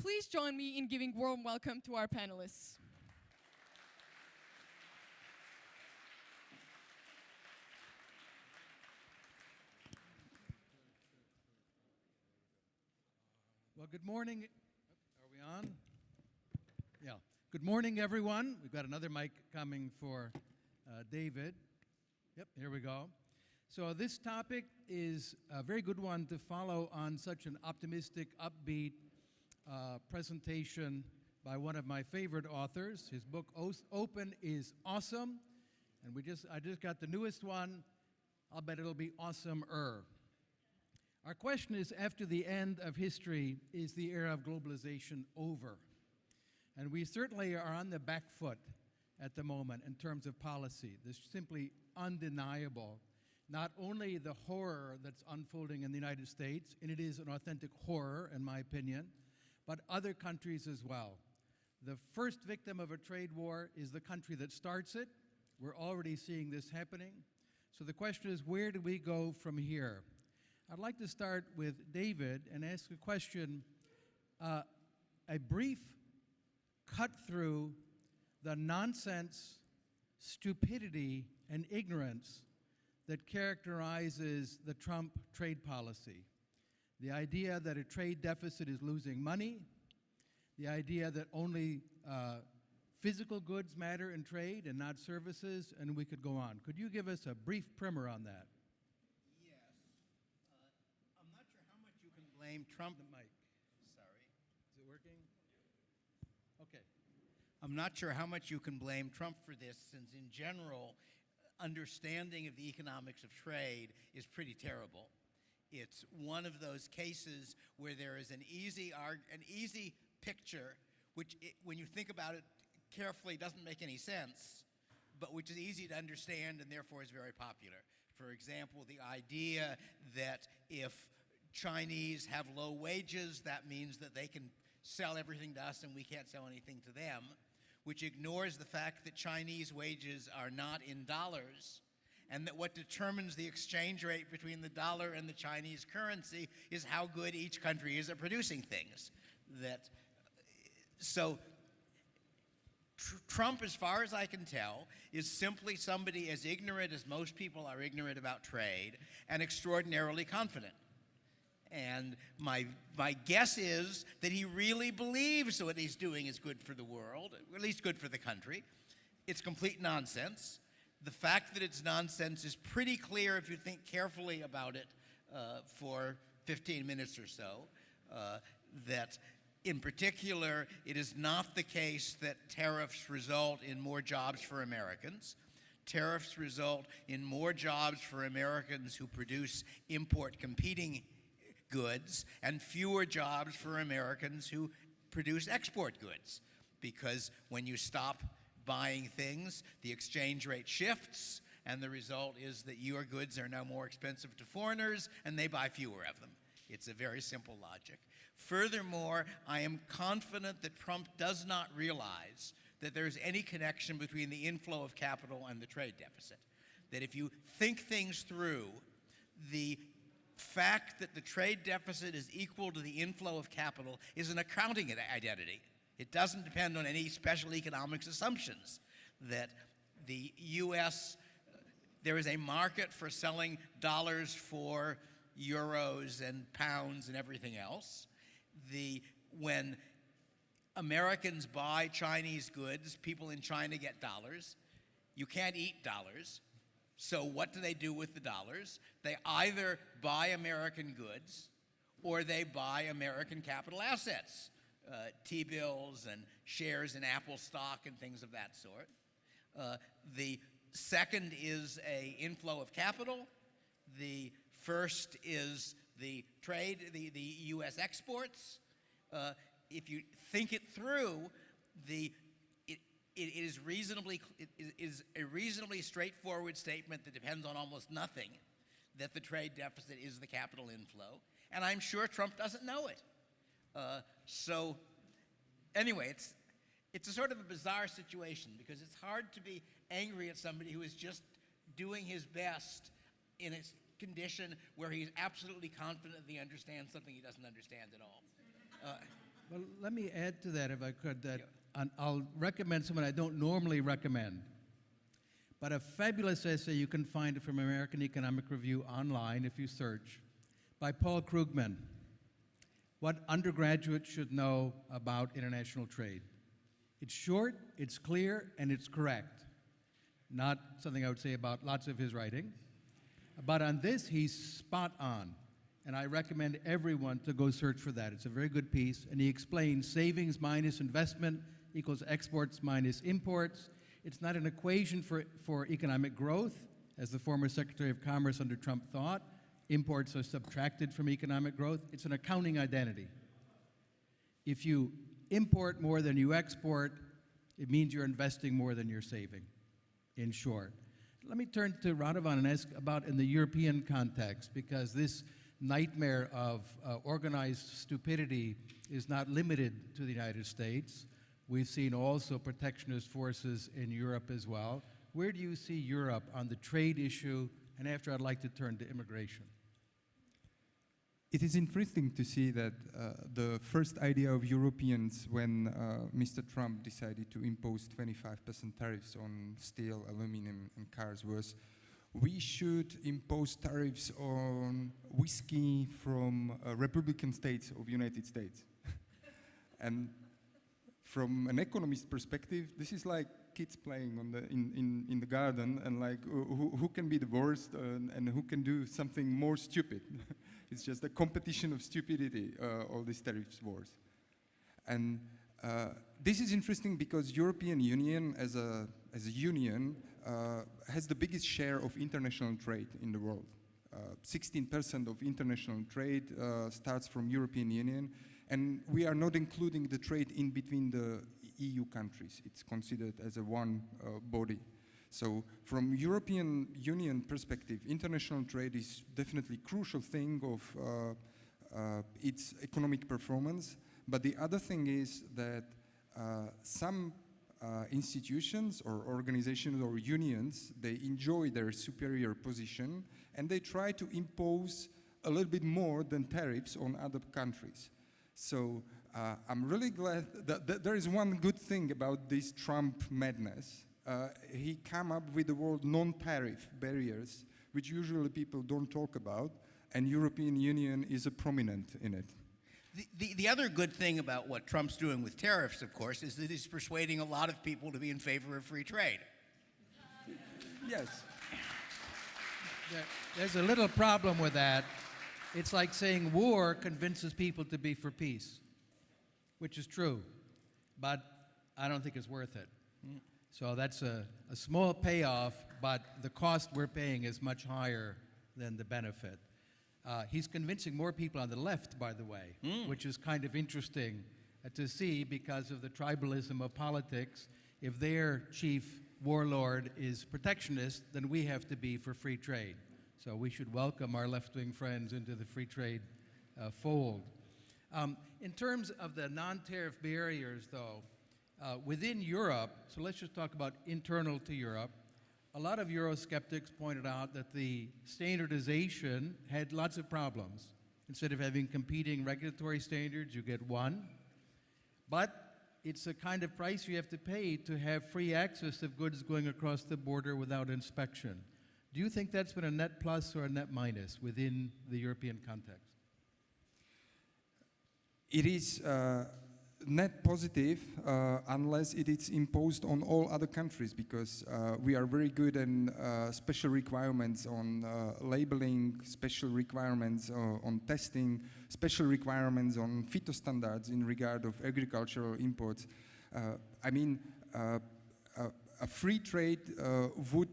please join me in giving warm welcome to our panelists. Well, good morning. Are we on? Yeah. Good morning, everyone. We've got another mic coming for David. Yep, here we go. So this topic is a very good one to follow on such an optimistic, upbeat presentation by one of my favorite authors. His book, Open is Awesome. And I just got the newest one. I'll bet it'll be awesomer. Our question is, after the end of history, is the era of globalization over? And we certainly are on the back foot at the moment in terms of policy. This is simply undeniable. Not only the horror that's unfolding in the United States, and it is an authentic horror, in my opinion, but other countries as well. The first victim of a trade war is the country that starts it. We're already seeing this happening. So the question is, where do we go from here? I'd like to start with David and ask a question, a brief cut through the nonsense, stupidity, and ignorance that characterizes the Trump trade policy. The idea that a trade deficit is losing money, the idea that only physical goods matter in trade and not services, and we could go on. Could you give us a brief primer on that? Yes. I'm not sure how much you can blame Trump. The mic. Sorry. Is it working? Okay. I'm not sure how much you can blame Trump for this, since in general, understanding of the economics of trade is pretty terrible. It's one of those cases where there is an easy picture, which, when you think about it carefully, doesn't make any sense, but which is easy to understand and therefore is very popular. For example, the idea that if Chinese have low wages, that means that they can sell everything to us and we can't sell anything to them, which ignores the fact that Chinese wages are not in dollars, and that what determines the exchange rate between the dollar and the Chinese currency is how good each country is at producing things. Trump, as far as I can tell, is simply somebody as ignorant as most people are ignorant about trade and extraordinarily confident. And my guess is that he really believes what he's doing is good for the world, or at least good for the country. It's complete nonsense. The fact that it's nonsense is pretty clear if you think carefully about it for 15 minutes or so. That in particular, it is not the case that tariffs result in more jobs for Americans. Tariffs result in more jobs for Americans who produce import competing goods and fewer jobs for Americans who produce export goods. Because when you stop buying things, the exchange rate shifts, and the result is that your goods are now more expensive to foreigners and they buy fewer of them. It's a very simple logic. Furthermore, I am confident that Trump does not realize that there's any connection between the inflow of capital and the trade deficit. That if you think things through, the fact that the trade deficit is equal to the inflow of capital is an accounting identity. It doesn't depend on any special economics assumptions. That the U.S., there is a market for selling dollars for euros and pounds and everything else. When Americans buy Chinese goods, people in China get dollars. You can't eat dollars. So what do they do with the dollars? They either buy American goods or they buy American capital assets, T-bills and shares in Apple stock and things of that sort. The second is an inflow of capital. The first is the trade, the U.S. exports. If you think it through, it is a reasonably straightforward statement that depends on almost nothing, that the trade deficit is the capital inflow. And I'm sure Trump doesn't know it. So anyway, it's a sort of a bizarre situation, because it's hard to be angry at somebody who is just doing his best in a condition where he's absolutely confident that he understands something he doesn't understand at all. Well, let me add to that, if I could, that I'll recommend someone I don't normally recommend, but a fabulous essay, you can find it from American Economic Review online if you search, by Paul Krugman, What Undergraduates Should Know About International Trade. It's short, it's clear, and it's correct. Not something I would say about lots of his writing. But on this, he's spot on. And I recommend everyone to go search for that. It's a very good piece. And he explains savings minus investment equals exports minus imports. It's not an equation for economic growth, as the former Secretary of Commerce under Trump thought. Imports are subtracted from economic growth. It's an accounting identity. If you import more than you export, it means you're investing more than you're saving, in short. Let me turn to Radovan and ask about in the European context, because this nightmare of organized stupidity is not limited to the United States. We've seen also protectionist forces in Europe as well. Where do you see Europe on the trade issue? And after, I'd like to turn to immigration. It is interesting to see that the first idea of Europeans when Mr. Trump decided to impose 25% tariffs on steel, aluminum, and cars was, we should impose tariffs on whiskey from Republican states of the United States. And from an economist perspective, this is like kids playing on in the garden, and like who can be the worst and who can do something more stupid. It's just a competition of stupidity, all these tariffs wars. And this is interesting because European Union as a union has the biggest share of international trade in the world. 16% of international trade starts from European Union, and we are not including the trade in between the EU countries. It's considered as a one body. So from European Union perspective, international trade is definitely a crucial thing of its economic performance. But the other thing is that some institutions or organizations or unions, they enjoy their superior position and they try to impose a little bit more than tariffs on other countries. So I'm really glad that there is one good thing about this Trump madness. He came up with the word non-tariff barriers, which usually people don't talk about, and European Union is a prominent in it. The other good thing about what Trump's doing with tariffs, of course, is that he's persuading a lot of people to be in favor of free trade. Yes. There's a little problem with that. It's like saying war convinces people to be for peace, which is true, but I don't think it's worth it. So that's a small payoff, but the cost we're paying is much higher than the benefit. He's convincing more people on the left, by the way, which is kind of interesting to see because of the tribalism of politics. If their chief warlord is protectionist, then we have to be for free trade. So we should welcome our left-wing friends into the free trade fold. In terms of the non-tariff barriers, though, within Europe, so let's just talk about internal to Europe, a lot of Eurosceptics pointed out that the standardization had lots of problems. Instead of having competing regulatory standards, you get one. But it's a kind of price you have to pay to have free access of goods going across the border without inspection. Do you think that's been a net plus or a net minus within the European context? It is net positive unless it is imposed on all other countries, because we are very good in special requirements on labeling, special requirements on testing, special requirements on phytostandards in regard of agricultural imports. I mean, a free trade would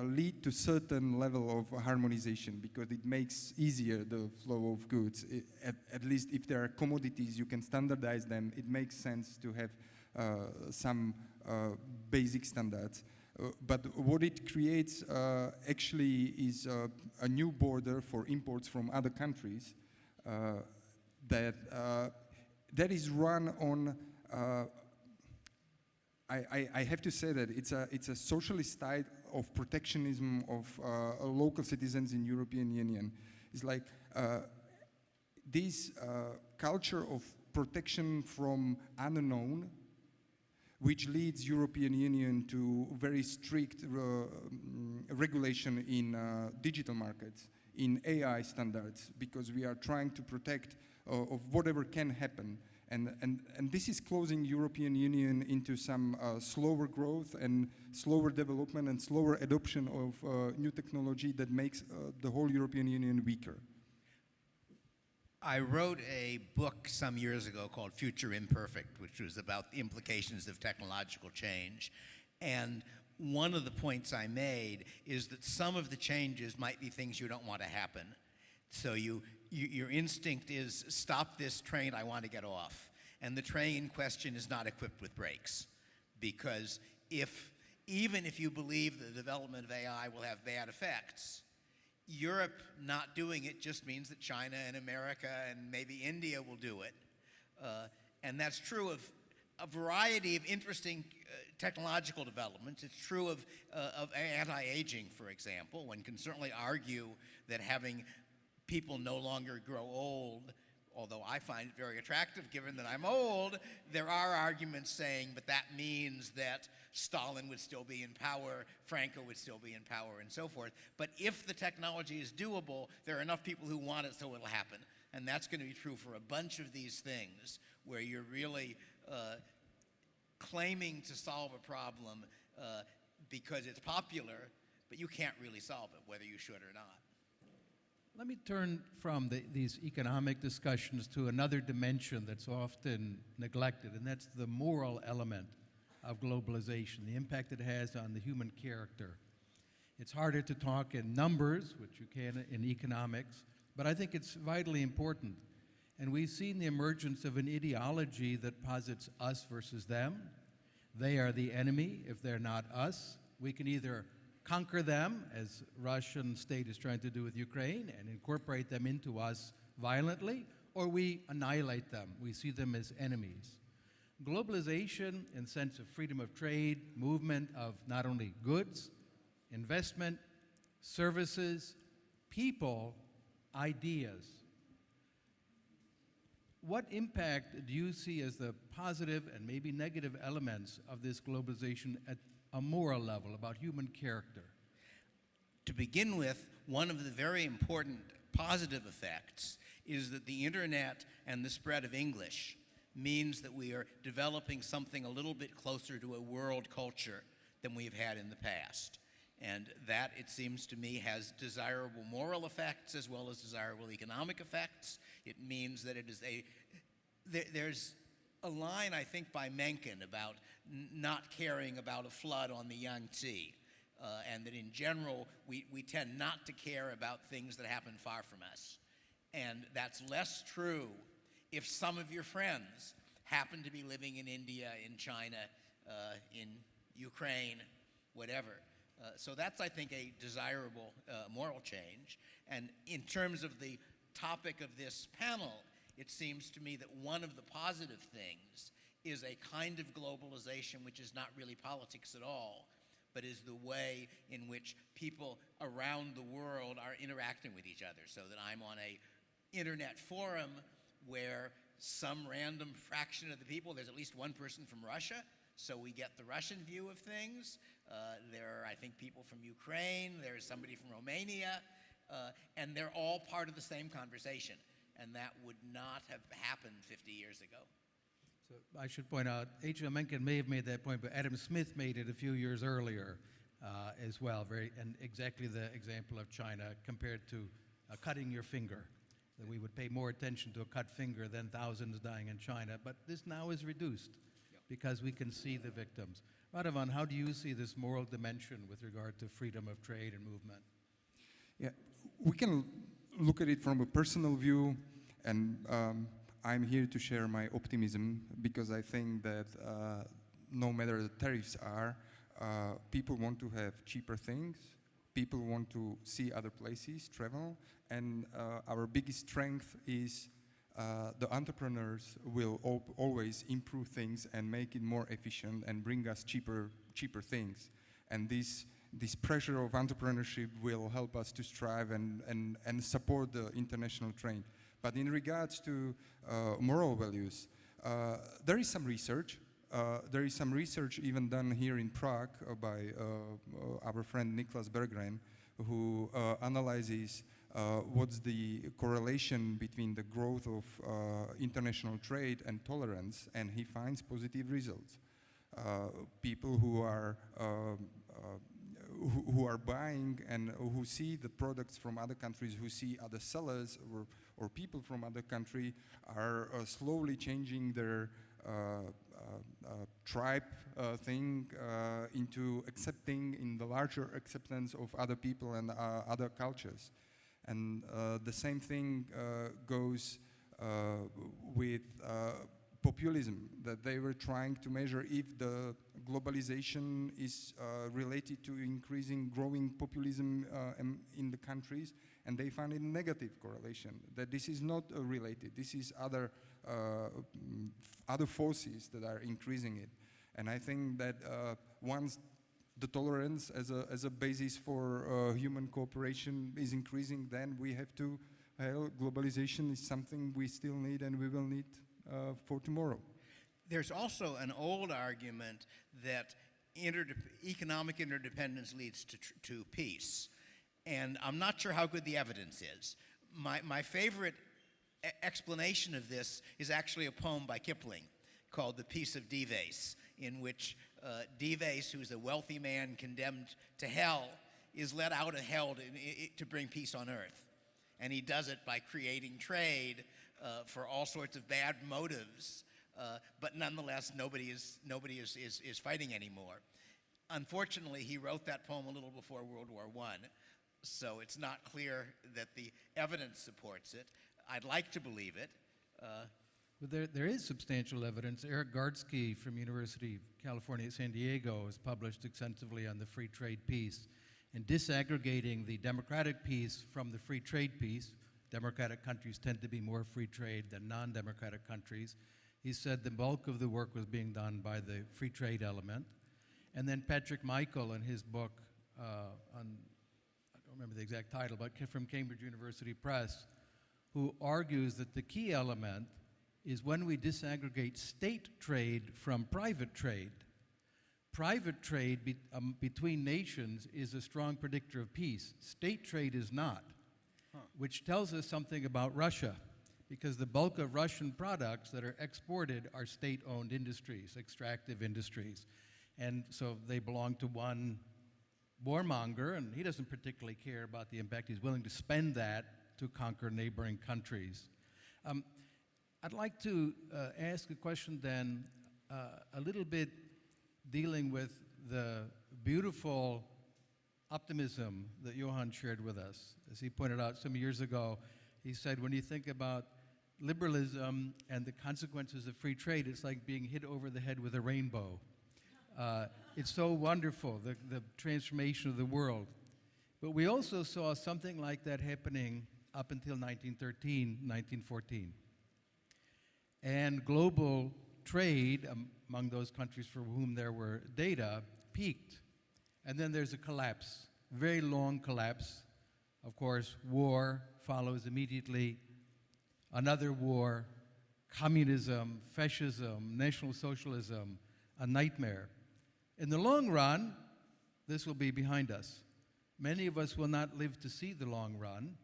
lead to certain level of harmonization because it makes easier the flow of goods. At least if there are commodities, you can standardize them. It makes sense to have some basic standards. But what it creates actually is a new border for imports from other countries that is run on I have to say that it's a socialist style of protectionism of local citizens in European Union. It's like this culture of protection from unknown, which leads European Union to very strict regulation in digital markets, in AI standards, because we are trying to protect of whatever can happen. And this is closing European Union into some slower growth and slower development and slower adoption of new technology that makes the whole European Union weaker. I wrote a book some years ago called Future Imperfect, which was about the implications of technological change. And one of the points I made is that some of the changes might be things you don't want to happen. So your instinct is, stop this train, I want to get off. And the train in question is not equipped with brakes. Because even if you believe the development of AI will have bad effects, Europe not doing it just means that China and America and maybe India will do it. And that's true of a variety of interesting technological developments. It's true of anti-aging, for example. One can certainly argue that having people no longer grow old, although I find it very attractive given that I'm old, there are arguments saying, but that means that Stalin would still be in power, Franco would still be in power, and so forth. But if the technology is doable, there are enough people who want it, so it'll happen. And that's going to be true for a bunch of these things, where you're really claiming to solve a problem because it's popular, but you can't really solve it, whether you should or not. Let me turn from these economic discussions to another dimension that's often neglected, and that's the moral element of globalization, the impact it has on the human character. It's harder to talk in numbers, which you can in economics, but I think it's vitally important. And we've seen the emergence of an ideology that posits us versus them. They are the enemy. If they're not us, we can either conquer them, as Russian state is trying to do with Ukraine, and incorporate them into us violently, or we annihilate them. We see them as enemies. Globalization, in the sense of freedom of trade, movement of not only goods, investment, services, people, ideas. What impact do you see as the positive and maybe negative elements of this globalization at a moral level, about human character? To begin with, one of the very important positive effects is that the internet and the spread of English means that we are developing something a little bit closer to a world culture than we've had in the past. And that, it seems to me, has desirable moral effects as well as desirable economic effects. It means that it is there's a line, I think, by Mencken about not caring about a flood on the Yangtze, and that in general, we tend not to care about things that happen far from us. And that's less true if some of your friends happen to be living in India, in China, in Ukraine, whatever. So that's, I think, a desirable moral change. And in terms of the topic of this panel, it seems to me that one of the positive things is a kind of globalization which is not really politics at all, but is the way in which people around the world are interacting with each other. So that I'm on a internet forum where some random fraction of the people, there's at least one person from Russia, so we get the Russian view of things. There are, I think, people from Ukraine, there's somebody from Romania, and they're all part of the same conversation. And that would not have happened 50 years ago. So I should point out, H.L. Mencken may have made that point, but Adam Smith made it a few years earlier as well, and exactly the example of China compared to cutting your finger, that we would pay more attention to a cut finger than thousands dying in China. But this now is reduced because we can see the victims. Radovan, how do you see this moral dimension with regard to freedom of trade and movement? Yeah, we can look at it from a personal view, and I'm here to share my optimism because I think that no matter the tariffs are, people want to have cheaper things, people want to see other places, travel, and our biggest strength is the entrepreneurs will always improve things and make it more efficient and bring us cheaper things. And this pressure of entrepreneurship will help us to strive and support the international trade. But in regards to moral values, there is some research. There is some research even done here in Prague by our friend Niklas Berggren, who analyzes what's the correlation between the growth of international trade and tolerance, and he finds positive results. People who are buying and who see the products from other countries, who see other sellers or people from other country, are slowly changing their tribe thing into accepting in the larger acceptance of other people and other cultures. And the same thing goes with populism, that they were trying to measure if the globalization is related to increasing, growing populism in the countries, and they found a negative correlation, that this is not related, this is other forces that are increasing it. And I think that once the tolerance as a basis for human cooperation is increasing, then we have to, globalization is something we still need and we will need for tomorrow. There's also an old argument that economic interdependence leads to peace. And I'm not sure how good the evidence is. My favorite explanation of this is actually a poem by Kipling called The Peace of Dives, in which Dives, who's a wealthy man condemned to hell, is let out of hell to bring peace on earth. And he does it by creating trade for all sorts of bad motives, but nonetheless, nobody is fighting anymore. Unfortunately, he wrote that poem a little before World War I, so it's not clear that the evidence supports it. I'd like to believe it. Well, there is substantial evidence. Eric Gardsky from University of California at San Diego has published extensively on the free trade piece and disaggregating the democratic piece from the free trade piece. Democratic countries tend to be more free trade than non-democratic countries. He said the bulk of the work was being done by the free trade element. And then Patrick Michael in his book I don't remember the exact title, but from Cambridge University Press, who argues that the key element is when we disaggregate state trade from private trade. Private trade between nations is a strong predictor of peace. State trade is not, which tells us something about Russia, because the bulk of Russian products that are exported are state-owned industries, extractive industries. And so they belong to one warmonger, and he doesn't particularly care about the impact. He's willing to spend that to conquer neighboring countries. I'd like to ask a question then, a little bit dealing with the beautiful optimism that Johan shared with us. As he pointed out some years ago, he said, when you think about liberalism and the consequences of free trade, it's like being hit over the head with a rainbow. It's so wonderful, the transformation of the world. But we also saw something like that happening up until 1913, 1914. And global trade among those countries for whom there were data peaked. And then there's a collapse, very long collapse. Of course, war follows immediately, another war, communism, fascism, National Socialism, a nightmare. In the long run, this will be behind us. Many of us will not live to see the long run.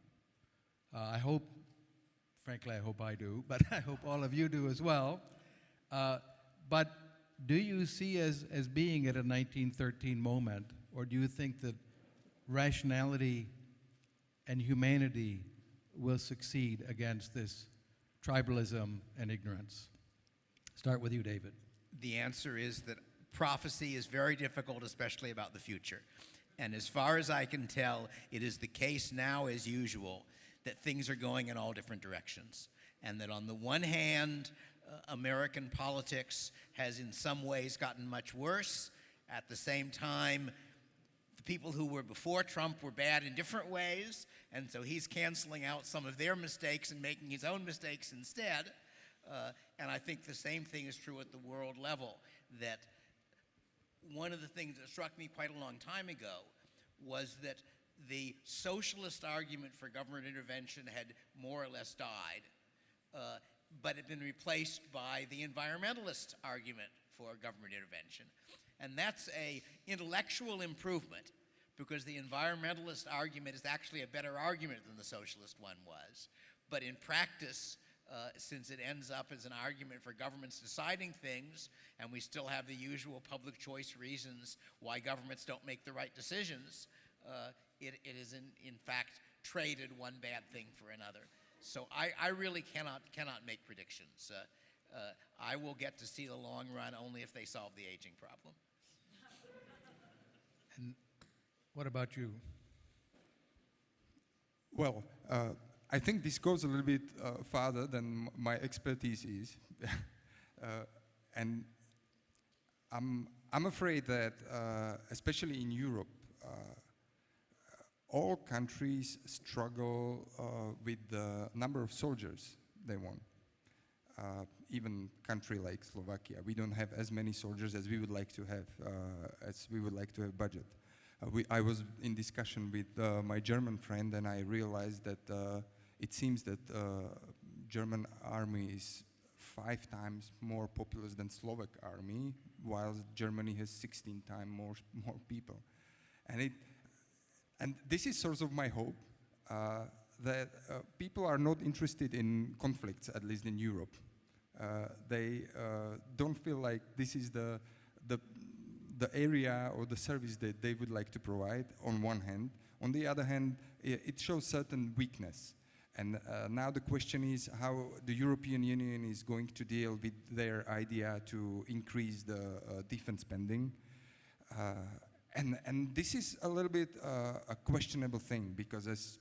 I hope, frankly, I hope I do, but I hope all of you do as well. But do you see as being at a 1913 moment, or do you think that rationality and humanity will succeed against this tribalism and ignorance? Start with you, David. The answer is that prophecy is very difficult, especially about the future. And as far as I can tell, it is the case now, as usual, that things are going in all different directions. And that on the one hand, American politics has in some ways gotten much worse. At the same time, the people who were before Trump were bad in different ways, and so he's canceling out some of their mistakes and making his own mistakes instead. And I think the same thing is true at the world level, that one of the things that struck me quite a long time ago was that the socialist argument for government intervention had more or less died, but had been replaced by the environmentalist argument for government intervention. And that's an intellectual improvement, because the environmentalist argument is actually a better argument than the socialist one was. But in practice, since it ends up as an argument for governments deciding things, and we still have the usual public choice reasons why governments don't make the right decisions, it is in fact traded one bad thing for another. So I really cannot make predictions. I will get to see the long run only if they solve the aging problem. And what about you? Well, I think this goes a little bit farther than my expertise is. And I'm afraid that, especially in Europe, all countries struggle with the number of soldiers they want. Even country like Slovakia, we don't have as many soldiers as we would like to have, budget. I was in discussion with my German friend, and I realized that it seems that German army is 5 times more populous than Slovak army, while Germany has 16 times more people. And this is sort of my hope, that people are not interested in conflicts, at least in Europe. They don't feel like this is the area or the service that they would like to provide, on one hand. On the other hand, it shows certain weakness. And now the question is how the European Union is going to deal with their idea to increase the defense spending. And this is a little bit a questionable thing, because as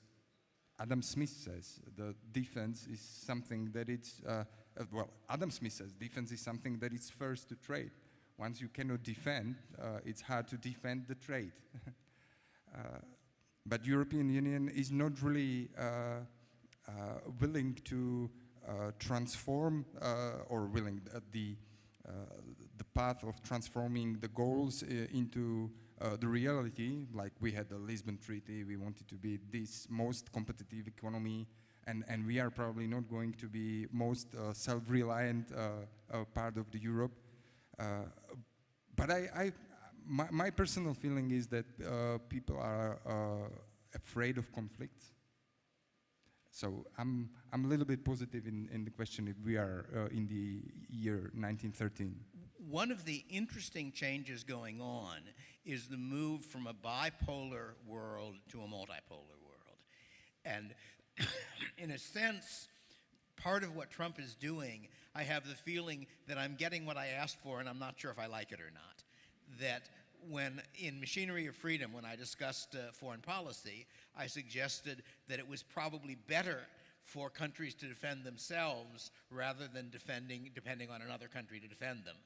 Adam Smith says, the defense is something that it's, Adam Smith says defense is something that is first to trade. Once you cannot defend, it's hard to defend the trade. But European Union is not really willing to transform or willing the path of transforming the goals into the reality. Like we had the Lisbon Treaty, we wanted to be this most competitive economy, and we are probably not going to be most self-reliant part of the Europe. But my personal feeling is that people are afraid of conflicts. So I'm a little bit positive in the question if we are in the year 1913. One of the interesting changes going on is the move from a bipolar world to a multipolar world. And in a sense, part of what Trump is doing, I have the feeling that I'm getting what I asked for, and I'm not sure if I like it or not. That when, in Machinery of Freedom, when I discussed foreign policy, I suggested that it was probably better for countries to defend themselves rather than depending on another country to defend them.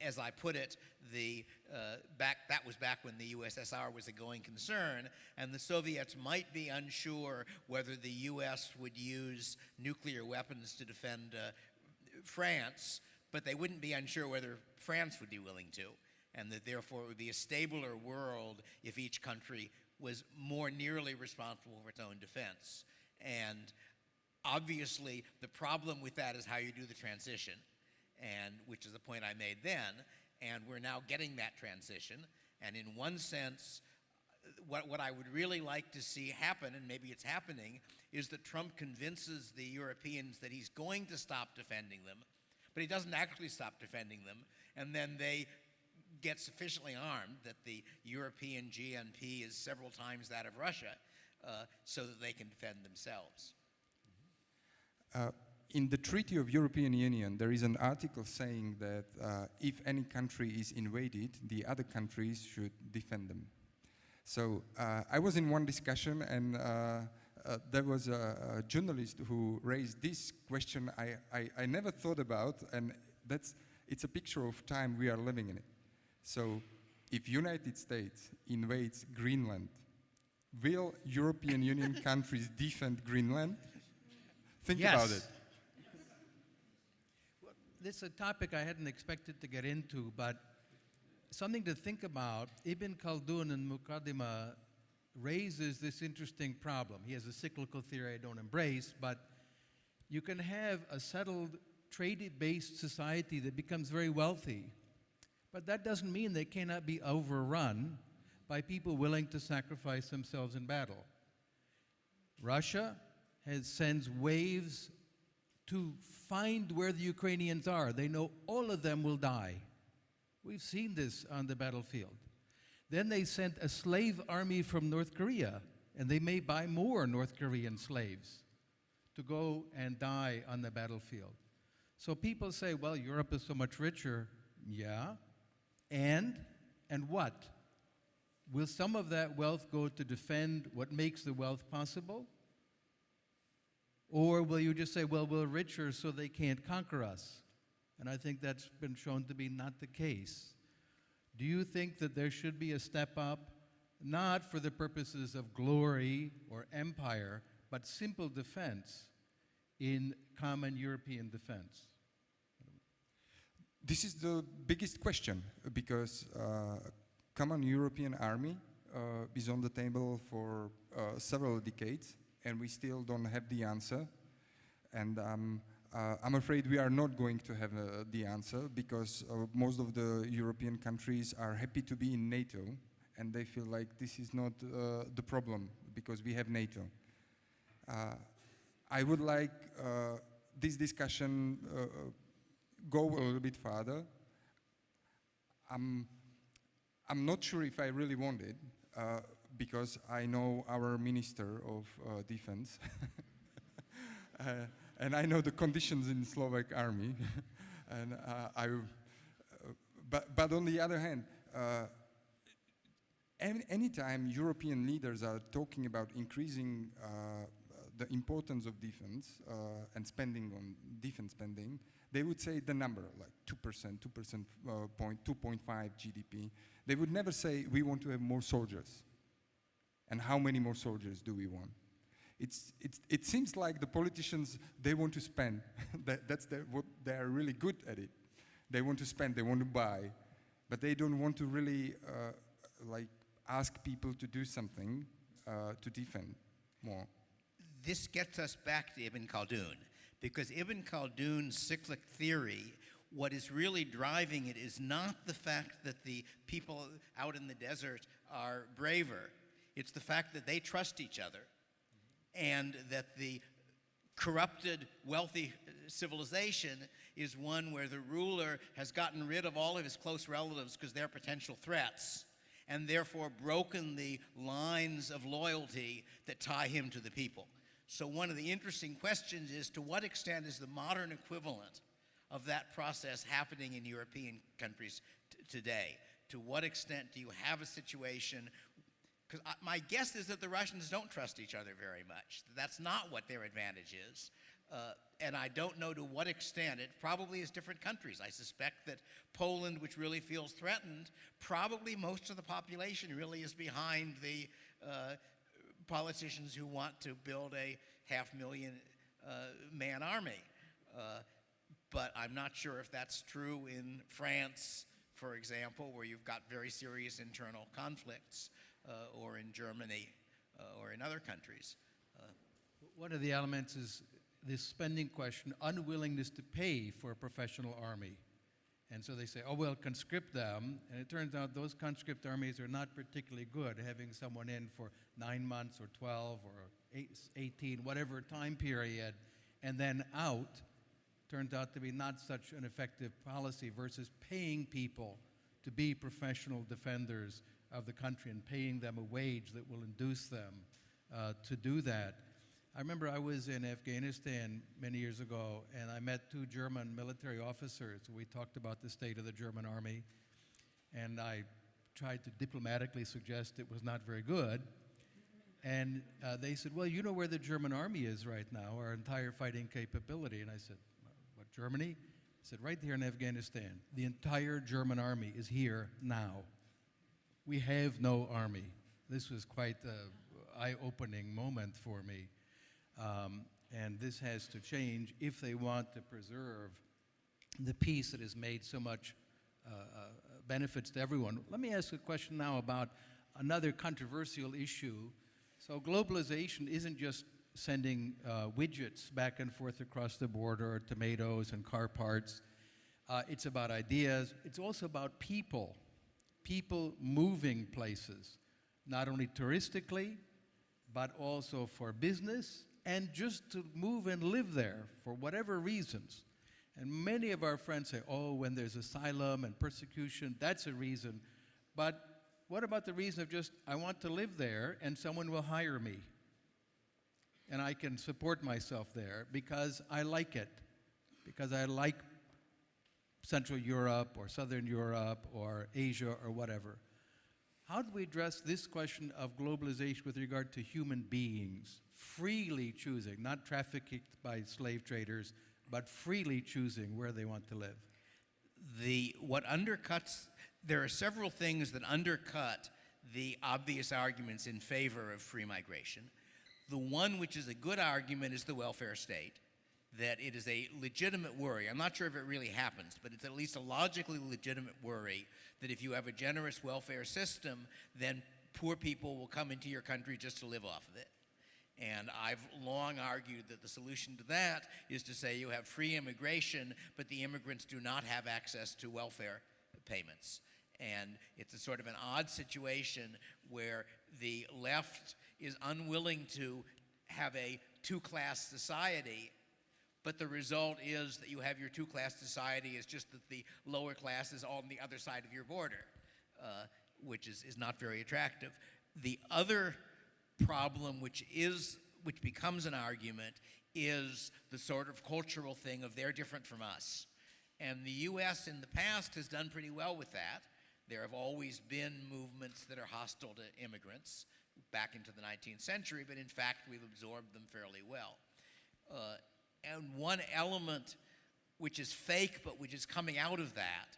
As I put it, that was back when the USSR was a going concern, and the Soviets might be unsure whether the US would use nuclear weapons to defend France, but they wouldn't be unsure whether France would be willing to, and that therefore it would be a stabler world if each country was more nearly responsible for its own defense. And obviously, the problem with that is how you do the transition, and which is the point I made then, and we're now getting that transition. And in one sense, what I would really like to see happen, and maybe it's happening, is that Trump convinces the Europeans that he's going to stop defending them, but he doesn't actually stop defending them, and then they get sufficiently armed that the European GNP is several times that of Russia, so that they can defend themselves. In the Treaty of European Union, there is an article saying that if any country is invaded, the other countries should defend them. So I was in one discussion, and there was a journalist who raised this question I never thought about, and it's a picture of time we are living in it. So if United States invades Greenland, will European Union countries defend Greenland? Think about it. This is a topic I hadn't expected to get into, but something to think about. Ibn Khaldun in Muqaddimah raises this interesting problem. He has a cyclical theory I don't embrace, but you can have a settled, trade-based society that becomes very wealthy, but that doesn't mean they cannot be overrun by people willing to sacrifice themselves in battle. Russia sends waves to find where the Ukrainians are. They know all of them will die. We've seen this on the battlefield. Then they sent a slave army from North Korea, and they may buy more North Korean slaves to go and die on the battlefield. So people say, well, Europe is so much richer. Yeah. And what? Will some of that wealth go to defend what makes the wealth possible? Or will you just say, well, we're richer so they can't conquer us? And I think that's been shown to be not the case. Do you think that there should be a step up, not for the purposes of glory or empire, but simple defense in common European defense? This is the biggest question, because common European army is on the table for several decades, and we still don't have the answer. And I'm afraid we are not going to have the answer, because most of the European countries are happy to be in NATO, and they feel like this is not the problem, because we have NATO. I would like this discussion go a little bit further. I'm not sure if I really want it, because I know our Minister of Defense, and I know the conditions in Slovak army, and but on the other hand, anytime European leaders are talking about increasing the importance of defense and spending on defense spending, they would say the number, like 2%, 2.5 GDP. They would never say, we want to have more soldiers. And how many more soldiers do we want? It seems like the politicians, they want to spend. That's what they are really good at it. They want to spend, they want to buy, but they don't want to really like ask people to do something to defend more. This gets us back to Ibn Khaldun, because Ibn Khaldun's cyclic theory, what is really driving it is not the fact that the people out in the desert are braver. It's the fact that they trust each other, and that the corrupted, wealthy civilization is one where the ruler has gotten rid of all of his close relatives because they're potential threats, and therefore broken the lines of loyalty that tie him to the people. So one of the interesting questions is, to what extent is the modern equivalent of that process happening in European countries today? To what extent do you have a situation? Because my guess is that the Russians don't trust each other very much. That's not what their advantage is. And I don't know to what extent. It probably is different countries. I suspect that Poland, which really feels threatened, probably most of the population really is behind the politicians who want to build a 500,000 man army. But I'm not sure if that's true in France, for example, where you've got very serious internal conflicts, or in Germany, or in other countries. One of the elements is this spending question, unwillingness to pay for a professional army. And so they say, oh, we'll conscript them. And it turns out those conscript armies are not particularly good, having someone in for 9 months or 12 or 18, whatever time period, and then out. Turns out to be not such an effective policy versus paying people to be professional defenders of the country and paying them a wage that will induce them to do that. I remember I was in Afghanistan many years ago, and I met 2 German military officers. We talked about the state of the German army, and I tried to diplomatically suggest it was not very good. And they said, well, you know where the German army is right now, our entire fighting capability. And I said, what, Germany? I said, right here in Afghanistan. The entire German army is here now. We have no army. This was quite an eye-opening moment for me. And this has to change if they want to preserve the peace that has made so much benefits to everyone. Let me ask a question now about another controversial issue. So globalization isn't just sending widgets back and forth across the border, or tomatoes and car parts. It's about ideas. It's also about people moving places, not only touristically, but also for business and just to move and live there for whatever reasons. And many of our friends say, oh, when there's asylum and persecution, that's a reason. But what about the reason of just, I want to live there and someone will hire me and I can support myself there because I like it, because I like Central Europe or Southern Europe or Asia or whatever. How do we address this question of globalization with regard to human beings freely choosing, not trafficked by slave traders, but freely choosing where they want to live? There are several things that undercut the obvious arguments in favor of free migration. The one which is a good argument is the welfare state, that it is a legitimate worry. I'm not sure if it really happens, but it's at least a logically legitimate worry that if you have a generous welfare system, then poor people will come into your country just to live off of it. And I've long argued that the solution to that is to say you have free immigration, but the immigrants do not have access to welfare payments. And it's a sort of an odd situation where the left is unwilling to have a two-class society, but the result is that you have your two-class society. It's just that the lower class is on the other side of your border, which is not very attractive. The other problem, which becomes an argument, is the sort of cultural thing of they're different from us. And the U.S. in the past has done pretty well with that. There have always been movements that are hostile to immigrants back into the 19th century, but in fact we've absorbed them fairly well. And one element which is fake but which is coming out of that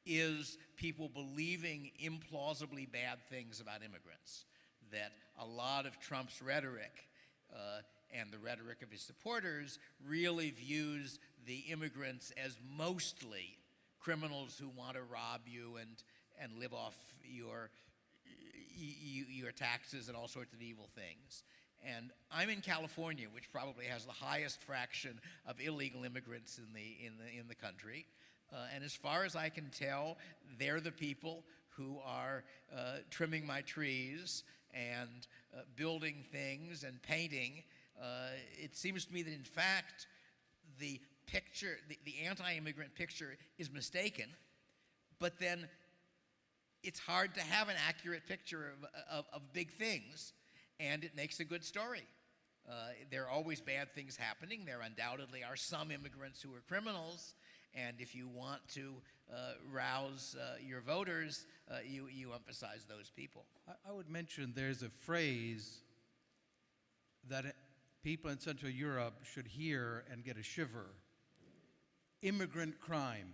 is people believing implausibly bad things about immigrants. That a lot of Trump's rhetoric and the rhetoric of his supporters really views the immigrants as mostly criminals who want to rob you and live off your taxes and all sorts of evil things. And I'm in California, which probably has the highest fraction of illegal immigrants in the country. And as far as I can tell, they're the people who are trimming my trees and building things and painting. It seems to me that in fact the picture, the anti-immigrant picture is mistaken, but then it's hard to have an accurate picture of big things, and it makes a good story. There are always bad things happening. There undoubtedly are some immigrants who are criminals, and if you want to rouse your voters, you emphasize those people. I would mention there's a phrase that people in Central Europe should hear and get a shiver. Immigrant crime.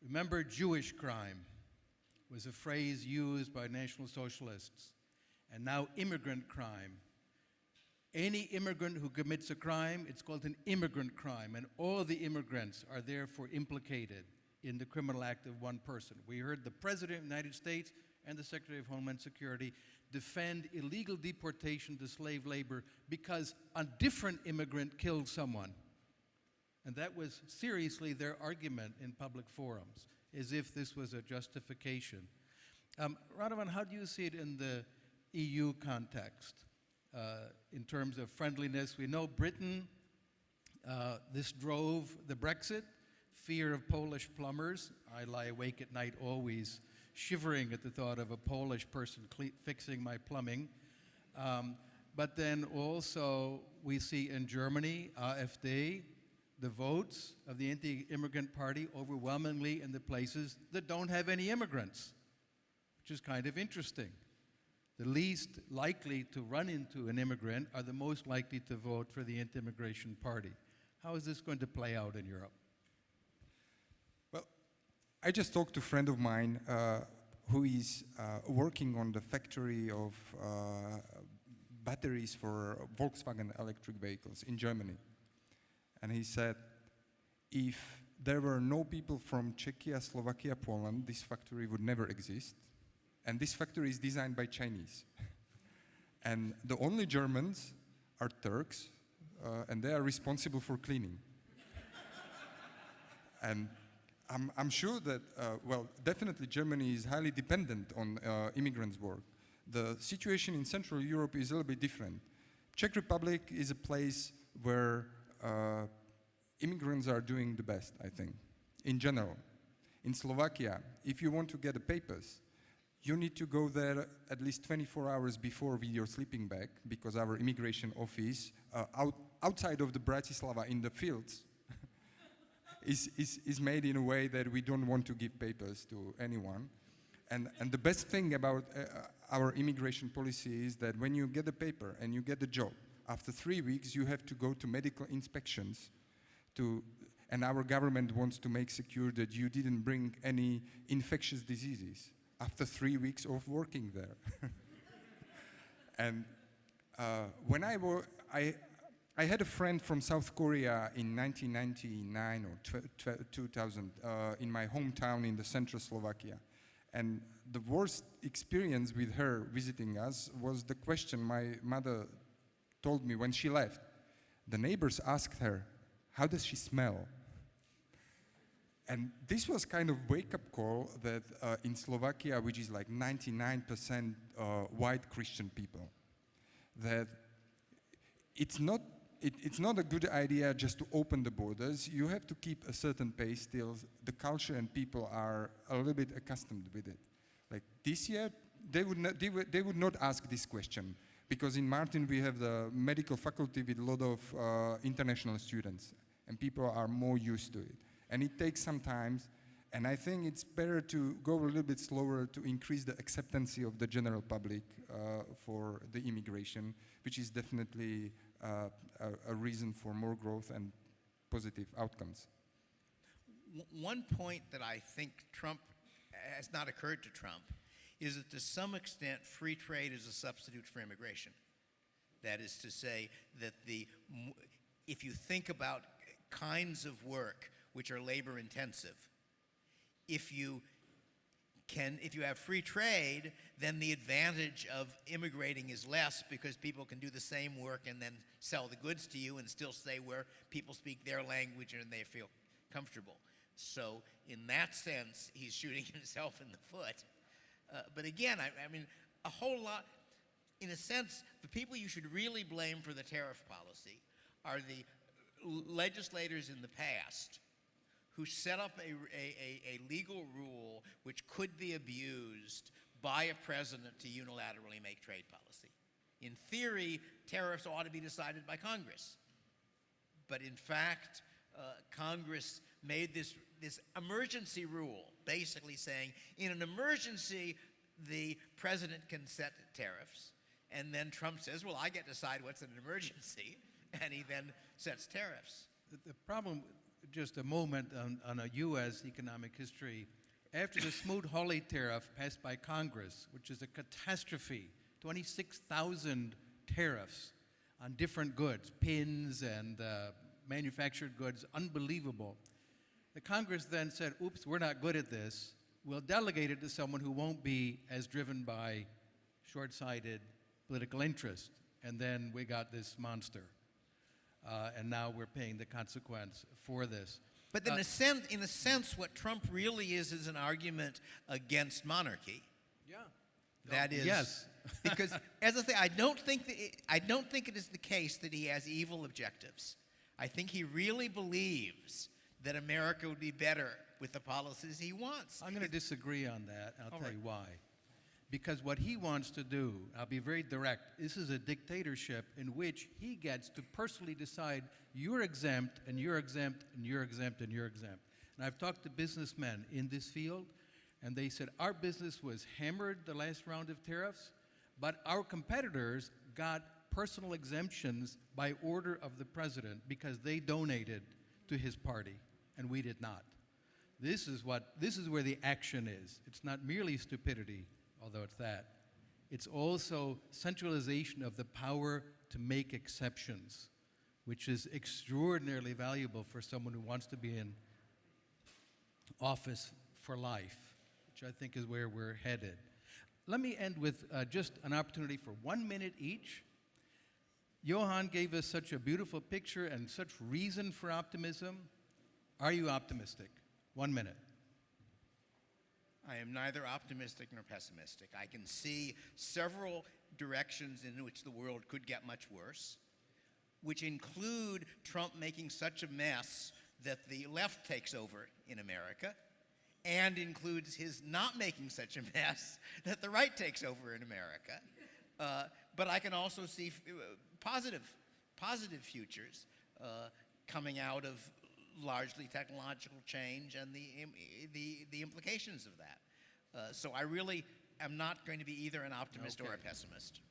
Remember, Jewish crime was a phrase used by National Socialists. And now immigrant crime. Any immigrant who commits a crime, it's called an immigrant crime, and all the immigrants are therefore implicated in the criminal act of one person. We heard the President of the United States and the Secretary of Homeland Security defend illegal deportation to slave labor because a different immigrant killed someone. And that was seriously their argument in public forums, as if this was a justification. Radovan, how do you see it in the EU context in terms of friendliness? We know Britain, this drove the Brexit, fear of Polish plumbers. I lie awake at night always shivering at the thought of a Polish person fixing my plumbing. But then also we see in Germany, AfD, the votes of the anti-immigrant party overwhelmingly in the places that don't have any immigrants, which is kind of interesting. The least likely to run into an immigrant are the most likely to vote for the anti-immigration party. How is this going to play out in Europe? Well, I just talked to a friend of mine who is working on the factory of batteries for Volkswagen electric vehicles in Germany. And he said, if there were no people from Czechia, Slovakia, Poland, this factory would never exist. And this factory is designed by Chinese. And the only Germans are Turks, and they are responsible for cleaning. And I'm sure that, well, definitely Germany is highly dependent on immigrants' work. The situation in Central Europe is a little bit different. Czech Republic is a place where immigrants are doing the best, I think, in general. In Slovakia, if you want to get the papers, you need to go there at least 24 hours before with your sleeping bag, because our immigration office, outside of the Bratislava in the fields, is made in a way that we don't want to give papers to anyone. And the best thing about our immigration policy is that when you get the paper and you get the job, after 3 weeks you have to go to medical inspections and our government wants to make secure that you didn't bring any infectious diseases after 3 weeks of working there. And when I had a friend from South Korea in 1999 or 2000 in my hometown in the central Slovakia. And the worst experience with her visiting us was the question my mother told me when she left. The neighbors asked her, "How does she smell?" And this was kind of wake-up call that in Slovakia, which is like 99% white Christian people, that it's not a good idea just to open the borders. You have to keep a certain pace till the culture and people are a little bit accustomed with it. Like this year, they would not ask this question, because in Martin we have the medical faculty with a lot of international students, and people are more used to it. And it takes some time, and I think it's better to go a little bit slower to increase the acceptance of the general public for the immigration, which is definitely a reason for more growth and positive outcomes. One point that I think has not occurred to Trump is that to some extent free trade is a substitute for immigration. That is to say that if you think about kinds of work which are labor intensive, if you have free trade, then the advantage of immigrating is less, because people can do the same work and then sell the goods to you and still stay where people speak their language and they feel comfortable. So in that sense, he's shooting himself in the foot. But again, I mean, a whole lot, in a sense, the people you should really blame for the tariff policy are the legislators in the past who set up a legal rule which could be abused by a president to unilaterally make trade policy. In theory, tariffs ought to be decided by Congress. But in fact, Congress made this emergency rule, basically saying, in an emergency, the president can set tariffs. And then Trump says, well, I get to decide what's an emergency. And he then sets tariffs. The problem, just a moment on a U.S. economic history. After the Smoot-Hawley tariff passed by Congress, which is a catastrophe, 26,000 tariffs on different goods, pins and manufactured goods, unbelievable. The Congress then said, oops, we're not good at this. We'll delegate it to someone who won't be as driven by short-sighted political interest. And then we got this monster. And now we're paying the consequence for this. But in a sense, what Trump really is an argument against monarchy. Yeah. That is, yes. Because as I say, I don't think it is the case that he has evil objectives. I think he really believes that America would be better with the policies he wants. I'm going to disagree on that. I'll tell right. you why. Because what he wants to do, I'll be very direct, this is a dictatorship in which he gets to personally decide you're exempt, and you're exempt, and you're exempt, and you're exempt. And I've talked to businessmen in this field, and they said our business was hammered the last round of tariffs, but our competitors got personal exemptions by order of the president because they donated to his party, and we did not. This is where the action is. It's not merely stupidity, although it's that. It's also centralization of the power to make exceptions, which is extraordinarily valuable for someone who wants to be in office for life, which I think is where we're headed. Let me end with just an opportunity for 1 minute each. Johan gave us such a beautiful picture and such reason for optimism. Are you optimistic? 1 minute. I am neither optimistic nor pessimistic. I can see several directions in which the world could get much worse, which include Trump making such a mess that the left takes over in America, and includes his not making such a mess that the right takes over in America. But I can also see positive futures coming out of largely technological change and the implications of that. So I really am not going to be either an optimist or a pessimist.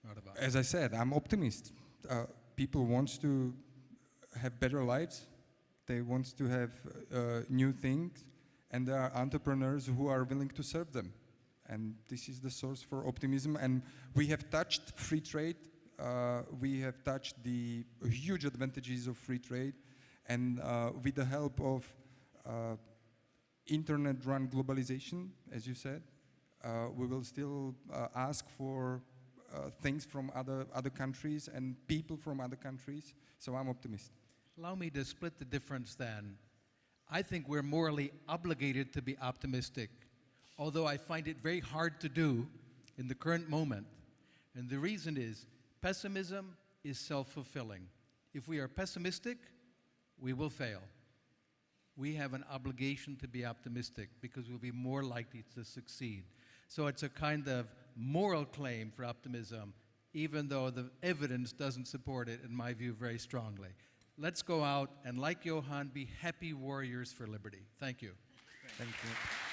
Radovan. As I said, I'm optimist. People want to have better lives. They want to have new things, and there are entrepreneurs who are willing to serve them. And this is the source for optimism. And we have touched free trade. We have touched the huge advantages of free trade. And with the help of internet-run globalization, as you said, we will still ask for things from other countries and people from other countries. So I'm optimistic. Allow me to split the difference then. I think we're morally obligated to be optimistic, although I find it very hard to do in the current moment. And the reason is pessimism is self-fulfilling. If we are pessimistic, we will fail. We have an obligation to be optimistic because we'll be more likely to succeed. So it's a kind of moral claim for optimism, even though the evidence doesn't support it, in my view, very strongly. Let's go out and, like Johan, be happy warriors for liberty. Thank you. Thank you.